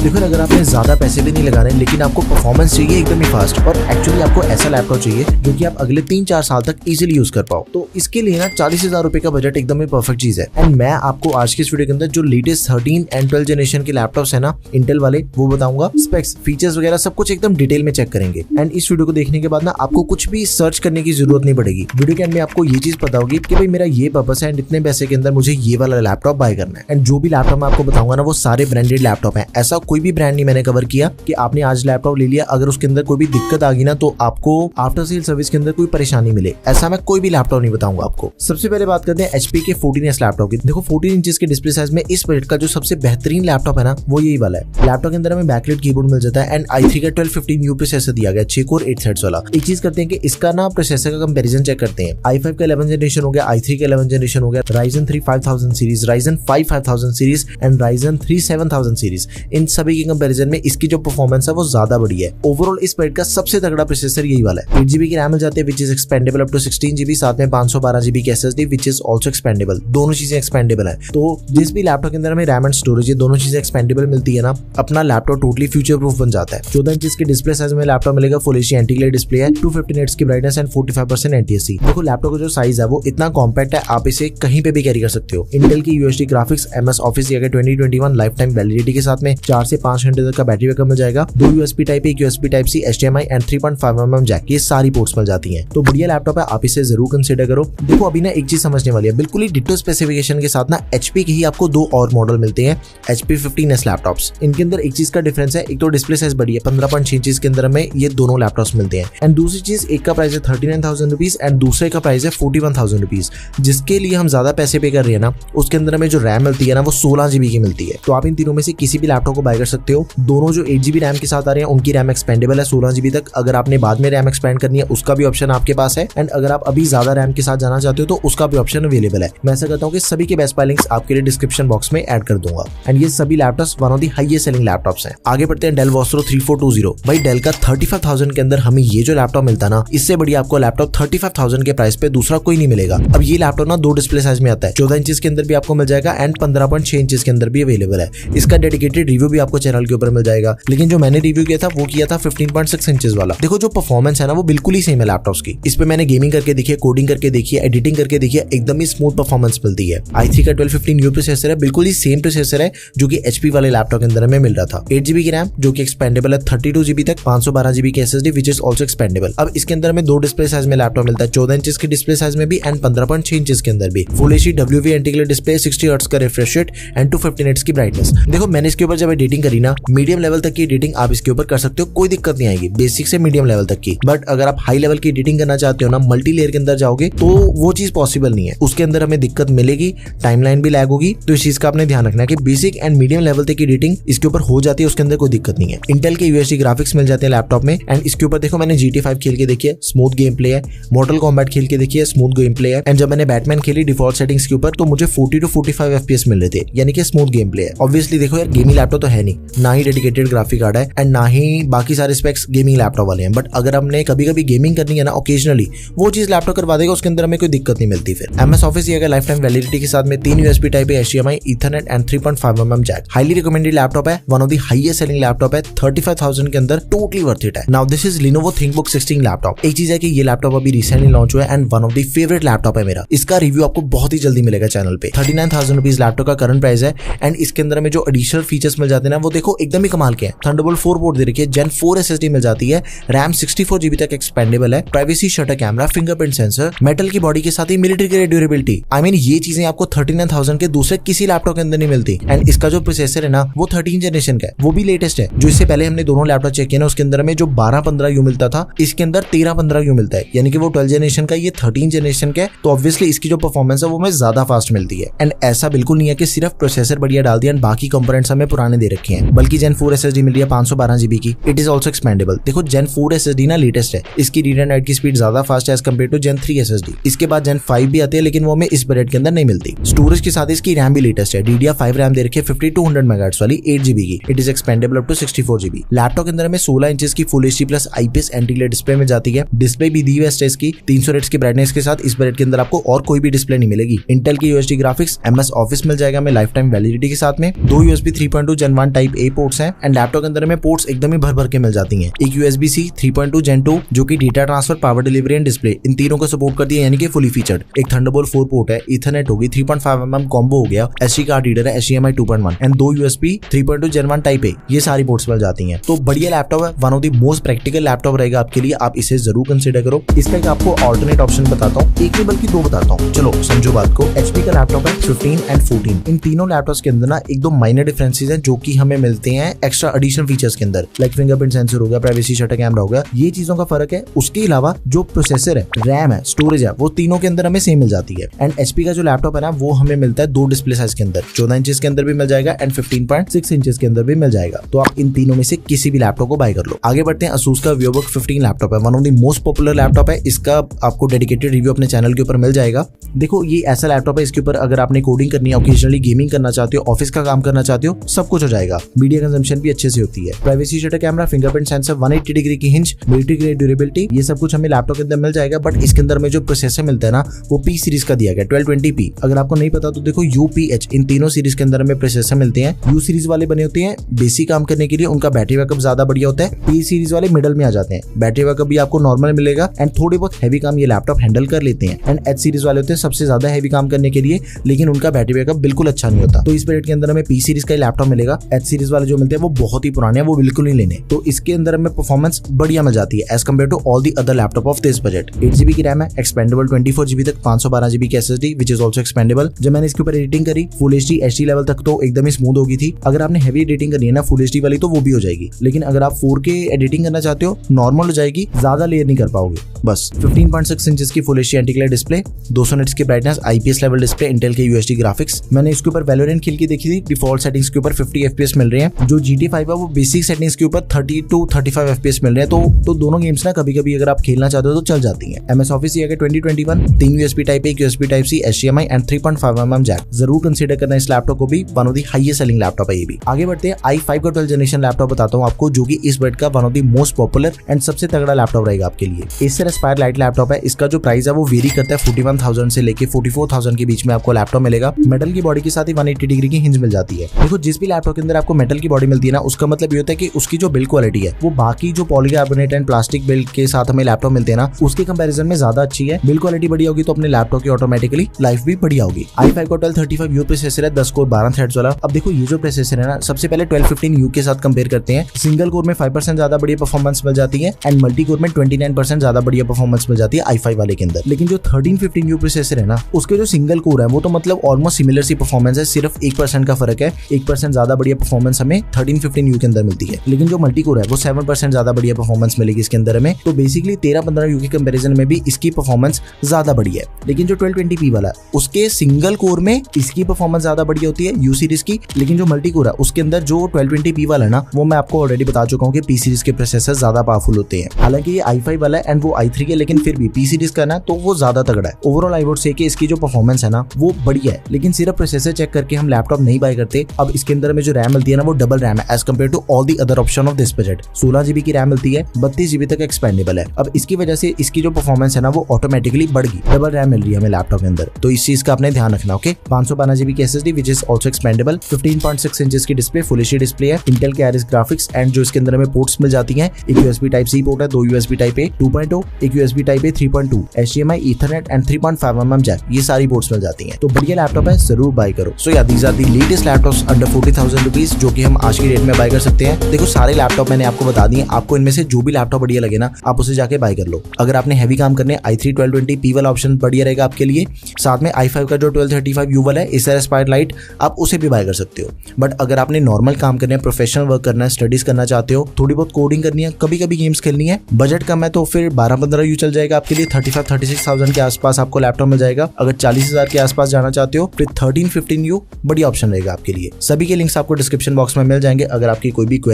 देखो अगर आपने ज्यादा पैसे भी नहीं लगा रहे लेकिन आपको परफॉर्मेंस चाहिए एकदम ही फास्ट और एक्चुअली आपको ऐसा लैपटॉप चाहिए जो कि आप अगले 3-4 साल तक इजीली यूज कर पाओ, तो इसके लिए ना 40,000 रुपए का बजट एकदम ही परफेक्ट चीज है। एंड मैं आपको आज की इस वीडियो के अंदर जो लेटेस्ट 13 एंड 12 जनरेशन के लैपटॉप्स है ना इंटेल वाले, वो बताऊंगा। स्पेक्स, फीचर्स वगैरह सब कुछ एकदम डिटेल में चेक करेंगे। एंड इस वीडियो को देखने के बाद ना आपको कुछ भी सर्च करने की जरूरत नहीं पड़ेगी। वीडियो के एंड में आपको ये चीज पता होगी कि भाई मेरा ये पर्पस है एंड इतने पैसे के अंदर मुझे ये वाला लैपटॉप बाय करना है। एंड जो भी लैपटॉप मैं आपको बताऊंगा ना वो सारे ब्रांडेड लैपटॉप है। ऐसा कोई भी ब्रांड नहीं मैंने कवर किया कि आपने आज लैपटॉप ले लिया, अगर उसके अंदर कोई भी दिक्कत आ गई ना तो आपको आफ्टर सेल सर्विस के अंदर कोई परेशानी मिले, ऐसा मैं कोई भी लैपटॉप नहीं बताऊंगा आपको। सबसे पहले बात करते हैं एचपी के 14S लैपटॉप की। देखो 14 इंचेस के डिस्प्ले साइज में इस बजट का जो सबसे बेहतरीन लैपटॉप है ना वो यही वाला है। लैपटॉप के अंदर हमें बैकलाइट कीबोर्ड मिल जाता है एंड i3 का 1215U प्रोसेसर दिया गया, 6 कोर 8 थ्रेड्स वाला। एक चीज करते हैं कि इसका ना प्रोसेसर का कंपैरिजन चेक करते हैं। i5 का 11 जनरेशन हो गया, i3 का 11 जनरेशन हो गया, Ryzen 3 5000 series, Ryzen 5 5000 series and Ryzen 3 7000 series, इन सभी के कंपैरिजन में इसकी जो परफॉर्मेंस है वो ज्यादा बढ़िया है। ओवरऑल इस पेड का सबसे तगड़ा प्रोसेसर यही वाला है। 8GB की रैम मिल जाती है which is expandable up to 16GB, साथ में 512GB की SSD which is also expandable. दोनों चीजें एक्सपेंडेबल है, तो जिस भी लैपटॉप के अंदर हमें रैम एंड स्टोरेज ये दोनों चीजें एक्सपेंडेबल मिलती है ना, अपना लैपटॉप टोटली फ्यूचर प्रूफ बन जाता है। 14 इंच की डिस्प्ले साइज में लैपटॉप मिलेगा, full HD anti glare display है, 250 Hz की ब्राइटनेस एंड 45% NTSC। देखो लैपटॉप का जो साइज है वो इतना कॉम्पैक्ट है, आप इसे कहीं पे भी कैरी कर सकते हो। इंटेल की UHD graphics, MS office 2021 life time validity के साथ में 4 से 5 घंटे तक का बैटरी बैकअप मिल जाएगा। 2 USB टाइप, एक USB type C, HDMI and 3.5mm jack, ये सारी पोर्ट्स मिल जाती हैं। तो बढ़िया लैपटॉप है, आप इसे जरूर कंसीडर करो। देखो अभी ना एक चीज समझने वाली है, बिल्कुल ही डिट्टो स्पेसिफिकेशन के साथ ना HP के ही आपको 2 और मॉडल मिलते हैं, HP 15S लैपटॉप्स। इनके अंदर एक चीज का डिफरेंस है, एक तो डिस्प्ले साइज बड़ी है, 15.6 इंच के अंदर हमें ये दोनों लैपटॉप्स मिलते हैं। एंड दूसरी चीज, एक का प्राइस है 39,000 रुपीज एंड दूसरे का प्राइस है 41,000 रुपीज। जिसके लिए हम ज्यादा पैसे पे कर रहे हैं ना, उसके अंदर हमें जो रैम मिलती है ना वो 16GB की मिलती है। तो आप इन तीनों में से किसी भी लैपटॉप को बाय कर सकते हो। दोनों जो 8GB रैम के साथ आ रहे हैं उनकी रैम एक्सपेंडेबल है 16GB तक। अगर आपने बाद में रैम एक्सपेंड करनी है उसका भी ऑप्शन आपके पास है। एंड अगर आप अभी ज्यादा रैम के साथ जाना चाहते हो तो उसका भी ऑप्शन अवेलेबल है। मैं ऐसा करता हूँ कि सभी के बेस्ट बाय लिंक्स आपके लिए डिस्क्रिप्शन बॉक्स में ऐड कर दूंगा। एंड ये सभी laptops one of the highest selling laptops हैं। आगे बढ़ते हैं डेल वॉस्ट्रो 3420। भाई डेल का 35,000 के अंदर हमें ये जो लैपटॉप मिलता है ना, इससे बढ़िया आपको लैपटॉप 35,000 के प्राइस पे दूसरा कोई नहीं मिलेगा। अब ये लैपटॉप ना 2 डिस्प्ले साइज में आता है, 14 इंच के अंदर भी आपको मिल जाएगा एंड 15.6 इंच के अंदर भी अवेलेबल है। इसका डेडिकेटेड रिव्यू भी आपको चैनल के ऊपर मिल जाएगा, लेकिन जो मैंने रिव्यू किया था वो किया था 15.6 इंचेस वाला। देखो जो परफॉर्मेंस है ना वो बिल्कुल ही सेम है लैपटॉप्स की। इस पे मैंने गेमिंग करके देखी है, कोडिंग करके देखी है, एडिटिंग करके देखी है, एकदम ही स्मूथ परफॉर्मेंस मिलती है। i3 का 1215U प्रोसेसर है, बिल्कुल ही सेम प्रोसेसर है जो कि HP वाले लैपटॉप के अंदर हमें मिल रहा था। 8GB की रैम जो कि एक्सपेंडेबल है 32GB तक, 512GB की SSD which is also expendable. अब इसके अंदर हमें 2 डिस्प्ले साइज में लैपटॉप मिलता है, 14 इंच की डिस्प्ले साइज में भी एंड 15.6 इंच के अंदर भी। Full HD WV anti glare display, 60 Hz का रिफ्रेश रेट एंड 250 Hz की ब्राइटनेस। देखो मैंने इसके ऊपर जब एडिटिंग करी ना, मीडियम लेवल तक की एडिटिंग आप इसके ऊपर कर सकते हो, कोई दिक्कत नहीं आएगी, बेसिक से मीडियम लेवल तक की। बट अगर आप हाई लेवल की एडिटिंग करना चाहते हो ना, मल्टी लेयर के अंदर जाओगे तो वो चीज पॉसिबल नहीं है, उसके अंदर हमें दिक्कत मिलेगी, टाइमलाइन भी लैग होगी। तो इस चीज का आपने ध्यान रखना है कि बेसिक एंड मीडियम लेवल तक की एडिटिंग इसके ऊपर हो जाती है, उसके अंदर कोई दिक्कत नहीं है। इंटेल के UHD ग्राफिक्स मिल जाते हैं लैपटॉप में एंड इसके ऊपर देखो मैंने GT5 खेल के देखी है, स्मूथ गेम प्ले है, मॉर्टल कॉम्बैट खेल के देखी है, स्मूथ गेम प्ले है। एंड जब मैंने बैटमैन खेली डिफॉल्ट सेटिंग्स के ऊपर तो मुझे 40 to 45 FPS मिल रहे थे, यानी कि स्मूथ गेम प्ले है। ऑब्वियसली देखो यार गेमिंग लैपटॉप तो है नहीं, ना ही डेडिकेटेड ग्राफिक कार्ड है एंड ना ही बाकी सारे स्पेक्स गेमिंग लैपटॉप वाले हैं। बट अगर हमने कभी कभी गेमिंग करनी है ना ओकेजनली, वो चीज लैपटॉप करवा देगा, उसके अंदर हमें कोई दिक्कत नहीं मिलती। फिर MS ऑफिस ये लाइफ टाइम वैलिडिटी के साथ में 3 USB टाइप है, HDMI, Ethernet and 3.5mm jack. Highly recommended laptop है, one of the highest selling laptop है, 35,000 के अंदर टोटली वर्थ इट है। Now this is Lenovo ThinkBook 16 laptop. एक चीज है कि ये लैपटॉप अभी रिसेंटली लॉन्च हुआ है and one of the favourite laptop है मेरा। इसका रिव्यू आपको बहुत ही जल्दी मिलेगा चैनल पे। 39,000 रुपीज लैपटॉप का करंट प्राइस है एंड इसके अंदर में जो एडिशनल फीचर्स मिल जाते हैं ना वो देखो एकदम ही कमाल के हैं। थंडरबोल्ट 4 पोर्ट दे रखी है, Gen 4 SSD मिल जाती है, रैम 64GB तक एक्सपेंडेबल है, privacy shutter camera, fingerprint sensor, metal की बॉडी के साथ ही military grade durability. I mean ये चीजें आपको 39,000 के दूसरे किसी लैपटॉप के अंदर नहीं मिलती। एंड इसका जो प्रोसेसर है ना वो 13 जनरेशन का है, वो भी लेटेस्ट है। जो इससे पहले हमने दोनों लैपटॉप चेक किया ना उसके अंदर में जो 12-15U मिलता था, इसके अंदर 13-15U मिलता है, यानी कि वो 12 जनरेशन का, ये 13 जनरेशन का है। तो ऑब्वियसली इसकी जो परफॉर्मेंस है वो हमें ज्यादा फास्ट मिलती है। एंड ऐसा बिल्कुल नहीं है कि सिर्फ प्रोसेसर बढ़िया डाल दिया एंड बाकी कंपोनेंट्स हमें पुराने दे रखे हैं, बल्कि Gen 4 SSD मिल रही है 512GB की, इट इज ऑल्सो एक्सपेंडेबल। देखो Gen 4 SSD ना लेटेस्ट है, इसकी रीड एंड राइट की स्पीड ज्यादा फास्ट है as compare to Gen 3 SSD। इसके बाद Gen 5 भी आती है लेकिन वो हमें इस बजट के अंदर नहीं मिलती। स्टोरेज के साथ इसकी रैम भी लेटेस्ट है, DDR5 रैम दे रखी है 5200 MHz वाली 8GB की, it is expandable up to 64GB। Laptop के अंदर हमें 16 इंच की full HD plus IPS anti glare display में जाती है। डिस्प्ले भी दी हुई है की 300 Hz की ब्राइटनेस के साथ। इस बजट के अंदर आपको और कोई भी डिस्प्ले नहीं मिलेगी। इंटेल की UHD ग्राफिक्स, MS ऑफिस मिल जाएगा हमें लाइफ टाइम वैलिडिटी के साथ में। 2 USB 3.2 Gen 1 type A ports हैं एंड लैपटॉप के अंदर में पोर्ट्स एकदम ही भर भर के मिल जाती हैं। एक USB-C 3.2 Gen 2 जो कि data transfer, power delivery and display in तीनों को सपोर्ट करती है, यानी कि फुली फीचर्ड। एक थंडरबोल्ट 4 पोर्ट है, ईथरनेट होगी, 3.5mm कॉम्बो हो गया, SD कार्ड रीडर है, HDMI 2.1 and 2 USB 3.2 Gen 1 type A, ये सारी पोर्ट्स मिल जाती हैं। तो बढ़िया लैपटॉप है, one of the most practical laptop रहेगा आपके लिए, आप इसे जरूर कंसिडर करो। इसका एक आपको ऑल्टरनेट ऑप्शन बताता हूँ, एक नहीं बल्कि दो बताता हूँ, चलो समझो बात को। HP का लैपटॉप है 15 एंड 14, इन तीनों लैपटॉप्स के अंदर ना एक दो माइनर डिफरेंसेस हैं जो कि हमें मिलते हैं एक्स्ट्रा एडिशनल फीचर्स के अंदर, लाइक फिंगरप्रिंट सेंसर हो गया, प्राइवेसी शटर कैमरा हो गया, ये चीजों का फर्क है। उसके अलावा जो प्रोसेसर है, रैम है, स्टोरेज है, वो तीनों के अंदर हमें सेम मिल जाती है। एंड HP का जो लैपटॉप है ना वो हमें मिलता है 2 डिस्प्ले साइज के अंदर, 14 इंचेस के अंदर भी मिल जाएगा एंड 15.6 इंचेस के अंदर भी मिल जाएगा। तो आप इन तीनों में से किसी भी लैपटॉप को बाय कर लो। आगे बढ़ते हैं, Asus का VivoBook 15 लैपटॉप है, one of the most popular laptop है। इसका आपको डेडिकेटेड रिव्यू अपने चैनल के ऊपर मिल जाएगा। देखो ये ऐसा लैपटॉप है, इसके ऊपर अगर आपने कोडिंग करनी है, ओकेजनली गेमिंग करना चाहते हो, ऑफिस का काम करना चाहते हो, सब कुछ हो जाएगा। मीडिया कंजम्पशन भी अच्छे से होती है। Privacy shutter camera, fingerprint sensor, 180 degree की हिंज, मिलिट्री ग्रेड ड्यूरेबिलिटी, ये सब कुछ हमें लैपटॉप के अंदर मिल जाएगा। बट इसके अंदर में जो प्रोसेसर मिलता है ना वो P सीरीज का दिया गया 1220p। अगर आपको नहीं पता तो देखो UPH, इन तीनों सीरीज के अंदर में प्रोसेसर मिलते हैं। U सीरीज वाले बने होते हैं बेसिक काम करने के लिए, उनका बैटरी बैकअप ज्यादा बढ़िया होता है। P सीरीज वाले मिडल में आ जाते हैं, बैटरी बैकअप भी आपको नॉर्मल मिलेगा एंड थोड़े बहुत हैवी काम ये लैपटॉप हैंडल कर लेते हैं। एंड H सीरीज वाले होते हैं सबसे ज्यादा हैवी काम करने के लिए, लेकिन उनका बैटरी बैकअप बिल्कुल अच्छा नहीं होता। तो इस बजट के अंदर हमें P सीरीज का लैपटॉप मिलेगा। H सीरीज वाले जो मिलते हैं वो बहुत ही पुराने हैं, वो बिल्कुल नहीं लेने। तो इसके अंदर हमें परफॉर्मेंस बढ़िया मिल जाती है as compare to all the other laptop of this budget. 8GB की रैम है, एक्सपेंडेबल 24GB तक, 512GB की SSD which is also expendable. जब मैंने इसके ऊपर एडिटिंग करी फुल HD HD लेवल तक तो एकदम ही स्मूथ होगी थी। अगर आपने हैवी एडिटिंग करनी है ना फुल HD वाली तो वो भी हो जाएगी, लेकिन अगर आप 4K एडिटिंग करना चाहते हो नॉर्मल हो जाएगी, ज्यादा लेयर नहीं कर पाओगे। बस 15.6 इंचेस की full HD anti glare display, 200 nits की brightness, IPS level display, Intel के UHD ग्राफिक्स। मैंने इसके ऊपर वैलोरेंट खेल के देखी थी, डिफॉल्ट सेटिंग्स के ऊपर 50 FPS मिल रहे हैं। जो GT5 है वो बेसिक सेटिंग्स के ऊपर 30 to 35 FPS मिल रहे हैं। तो दोनों गेम्स ना कभी कभी अगर आप खेलना चाहते हो तो चल जाती हैं। MS ऑफिस ये है 2021, 3 USB type A, USB type C, HDMI and 3.5mm jack. जरूर कंसीडर करना इस लैपटॉप को भी, one of the highest selling laptop है ये भी। आगे बढ़ते हैं, i5 का 12th जनरेशन लैपटॉप बताता हूँ आपको, जो कि इस बजट का one of the most popular and सबसे तगड़ा लैपटॉप रहेगा आपके लिए। Acer Aspire लाइट लैपटॉप है। इसका जो प्राइस है वो वेरी करता है, 41,000 से लेके 44,000 के बीच में आपको लैपटॉप मिलेगा। मेटल की बॉडी के साथ ही 180 डिग्री की हिंज मिल जाती है। देखो जिस भी लैपटॉप के अंदर आपको मेटल की बॉडी मिलती है ना, उसका मतलब ये होता है कि उसकी जो बिल्ड क्वालिटी है वो बाकी जो पॉलीकार्बोनेट एंड प्लास्टिक बिल्ड के साथ हमें लैपटॉप मिलते हैं ना उसके कंपैरिजन में ज्यादा अच्छी है। बिल्ड क्वालिटी बढ़िया होगी तो अपने लैपटॉप की ऑटोमेटिकली लाइफ भी बढ़िया होगी। i5 का 1235U प्रोसेसर है, 10 कोर 12 थ्रेड्स वाला। अब देखो ये जो प्रोसेसर है ना, सबसे पहले 1215U के साथ कंपेयर करते हैं। सिंगल कोर में 5% ज्यादा बढ़िया परफॉर्मेंस मिल जाती है एंड मल्टी कोर में 29% ज्यादा बढ़िया परफॉर्मेंस मिल जाती है i5 वाले के अंदर। लेकिन जो 1315U प्रोसेसर है ना उसके जो सिंगल कोर है वो तो मतलब ऑलमोस्ट सिमिलर सी परफॉर्मेंस है, सिर्फ 1% का फर्क है। 1% ज्यादा बढ़िया परफॉर्मेंस हमें 1315U के अंदर मिलती है, लेकिन जो मल्टी कोर है वो 7% ज्यादा बढ़िया परफॉर्मेंस मिलेगी इसके अंदर हमें। तो बेसिकली 13-15U के कंपैरिजन में भी इसकी परफॉर्मेंस ज्यादा बढ़िया है। लेकिन जो 1220p वाला है उसके सिंगल कोर में इसकी परफॉर्मेंस ज्यादा बढ़िया होती है U सीरीज की, लेकिन जो मल्टी कोर है उसके अंदर जो 1220p वाला है ना वो मैं आपको ऑलरेडी बता चुका हूँ कि P सीरीज के प्रोसेसर ज्यादा पावरफुल होते हैं। हालांकि ये i5 वाला है एंड वो i3 है, लेकिन फिर भी P सीरीज का ना तो वो ज्यादा तगड़ा है। ओवरऑल आई वुड से कि इसकी जो परफॉर्मेंस है ना वो बढ़िया है, लेकिन सिर्फ प्रोसेसर चेक करके हम लैपटॉप नहीं बाय करते। अब इसके अंदर में जो रैम मिलती है ना वो डबल रैम है as compare to all the other option of this budget. 16GB की रैम मिलती है, 32GB तक एक्सपेंडेबल है। अब इसकी वजह से इसकी जो परफॉर्मेंस है ना वो ऑटोमेटिकली बढ़ गई, डबल रैम मिल रही है हमें लैपटॉप के अंदर, तो इस चीज का आपने ध्यान रखना। ओके, 512GB की SSD which is also expendable, 15.6 inches की डिस्प्ले, फुल HD डिस्प्ले है, इंटेल के आईरिस ग्राफिक्स एंड जो इसके अंदर हमें पोर्ट्स मिल जाती हैं, एक USB टाइप C पोर्ट है, 2 USB टाइप A 2.0, एक USB type A 3.2, HDMI, ethernet and 3.5mm jack, ये सारी पोर्ट्स मिल जाती हैं। तो बढ़िया लैपटॉप है, जरूर बाय करो। सो या these are the latest laptops under 40,000 rupees जो कि हम आज की डेट में बाय कर सकते हैं। देखो सारे लैपटॉप मैंने आपको बता दिए, आपको इनमें से जो भी लैपटॉप बढ़िया लगे ना आप उसे जाके बाय कर लो। अगर आपने हैवी काम करने i3 1220p वाला ऑप्शन बढ़िया रहेगा आपके लिए, साथ में i5 का जो 1235U वाला है Acer Aspire लाइट आप उसे भी बाय कर सकते हो। बट अगर आपने नॉर्मल काम करना है, प्रोफेशनल वर्क करना है, स्टडीज करना चाहते हो, थोड़ी बहुत कोडिंग करनी है, कभी कभी गेम्स खेलनी है, बजट कम है तो फिर 12-15U चल जाएगा आपके लिए। 35-36,000 के आसपास आपको लैपटॉप मिल जाएगा। अगर 40,000 के आसपास जाना चाहते हो फिर 13-15U बढ़िया ऑप्शन रहेगा आपके लिए। सभी के लिंक्स आपको डिस्क्रिप्शन बॉक्स में मिल जाएंगे। अगर आपकी कोई भी क्वेरी